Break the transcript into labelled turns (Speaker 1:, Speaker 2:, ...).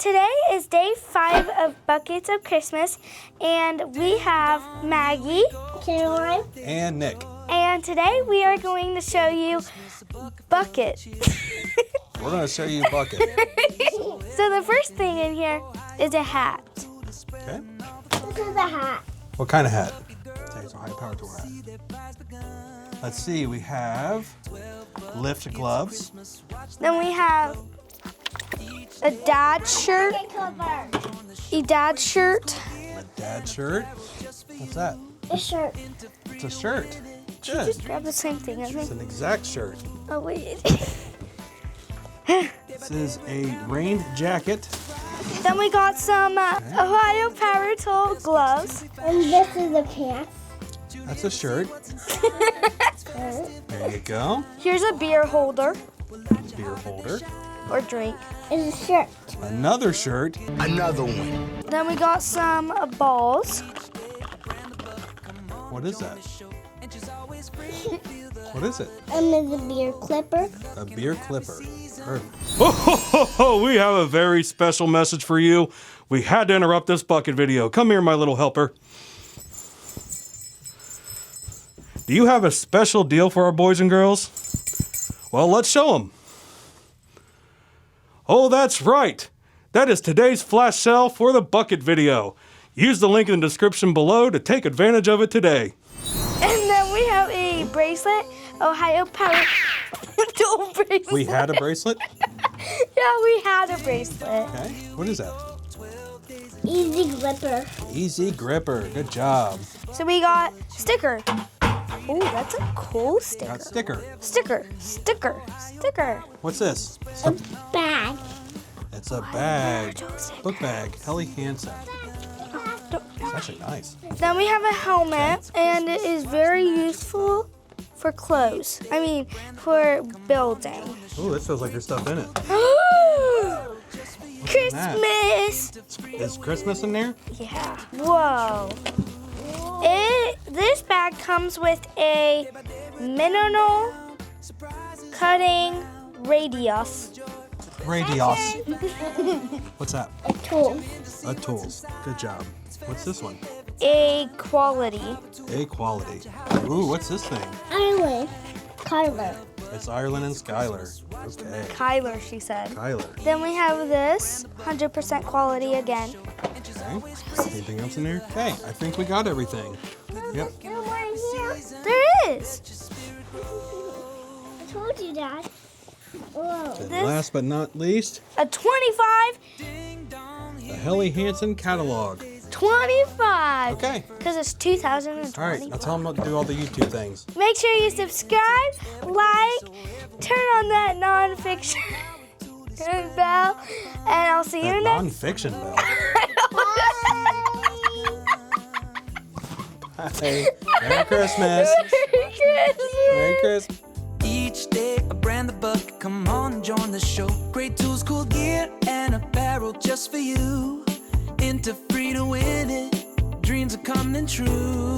Speaker 1: today is day 5 of Buckets of Christmas, and we have Maggie,
Speaker 2: Caroline,
Speaker 3: and Nick.
Speaker 1: And today we are going to show you Bucket.
Speaker 3: We're going to show you Bucket.
Speaker 1: So the first thing in here is a hat.
Speaker 3: Okay.
Speaker 2: this is a hat.
Speaker 3: What kind of hat? It's a high power tool hat. Let's see, we have lift gloves.
Speaker 1: Then we have a dad shirt. A dad shirt.
Speaker 3: A dad shirt. What's that?
Speaker 2: A shirt.
Speaker 3: It's a shirt.
Speaker 1: Did you just grab the same thing as me?
Speaker 3: It's an exact shirt.
Speaker 1: Oh, wait.
Speaker 3: This is a rain jacket.
Speaker 1: Then we got some Ohio Power Tool gloves.
Speaker 2: And this is a pants.
Speaker 3: That's a shirt. There you go.
Speaker 1: Here's a beer holder
Speaker 3: Beer holder.
Speaker 1: or drink.
Speaker 2: It's a shirt.
Speaker 3: Another shirt.
Speaker 4: Another one.
Speaker 1: Then we got some balls.
Speaker 3: What is that? What is it?
Speaker 2: It's a beer clipper.
Speaker 3: A beer clipper. Oh, we have a very special message for you. We had to interrupt this bucket video. Come here, my little helper. Do you have a special deal for our boys and girls? Well, let's show them. Oh, that's right. That is today's flash sale for the bucket video. Use the link in the description below to take advantage of it today.
Speaker 1: And then we have a bracelet, Ohio Power Tool bracelet.
Speaker 3: We had a bracelet?
Speaker 1: Yeah, we had a bracelet.
Speaker 3: Okay. What is that?
Speaker 2: Easy gripper.
Speaker 3: Easy gripper. Good job.
Speaker 1: So we got sticker. Oh, that's a cool sticker.
Speaker 3: Got sticker.
Speaker 1: Sticker.
Speaker 3: What's this?
Speaker 2: A bag.
Speaker 3: It's a bag. Book bag. Helly Hansen. It's actually nice.
Speaker 1: Then we have a helmet, and it is very useful for clothes. I mean, for building.
Speaker 3: Oh, this feels like there's stuff in it.
Speaker 1: Christmas!
Speaker 3: Is Christmas in there?
Speaker 1: Yeah. Whoa. This bag comes with a mineral cutting radius.
Speaker 3: Radios. What's that?
Speaker 2: A tool.
Speaker 3: A tools. Good job. What's this one?
Speaker 1: A quality.
Speaker 3: A quality. Ooh, what's this thing?
Speaker 2: Ireland. Kyler.
Speaker 3: It's Ireland and Skylar. Okay.
Speaker 1: Kyler, she said.
Speaker 3: Kyler.
Speaker 1: Then we have this, 100% quality again.
Speaker 3: Okay. Anything else in there? Okay, I think we got everything. Yep.
Speaker 2: No more in here.
Speaker 1: There is.
Speaker 2: I told you, Dad. Whoa.
Speaker 3: And last but not least,
Speaker 1: A 25.
Speaker 3: the Helly Hansen catalog.
Speaker 1: 25.
Speaker 3: Okay.
Speaker 1: Because it's 2020.
Speaker 3: All right, now tell them to do all the YouTube things.
Speaker 1: Make sure you subscribe, like, turn on that non-fiction bell, and I'll see you
Speaker 3: That
Speaker 1: next.
Speaker 3: non-fiction bell. Hey, Merry Christmas.
Speaker 1: Merry Christmas.
Speaker 3: Merry Christmas.
Speaker 5: Each day a brand the bucket, come on and join the show. Great tools, cool gear, and apparel just for you. Into free to win it, dreams are coming true.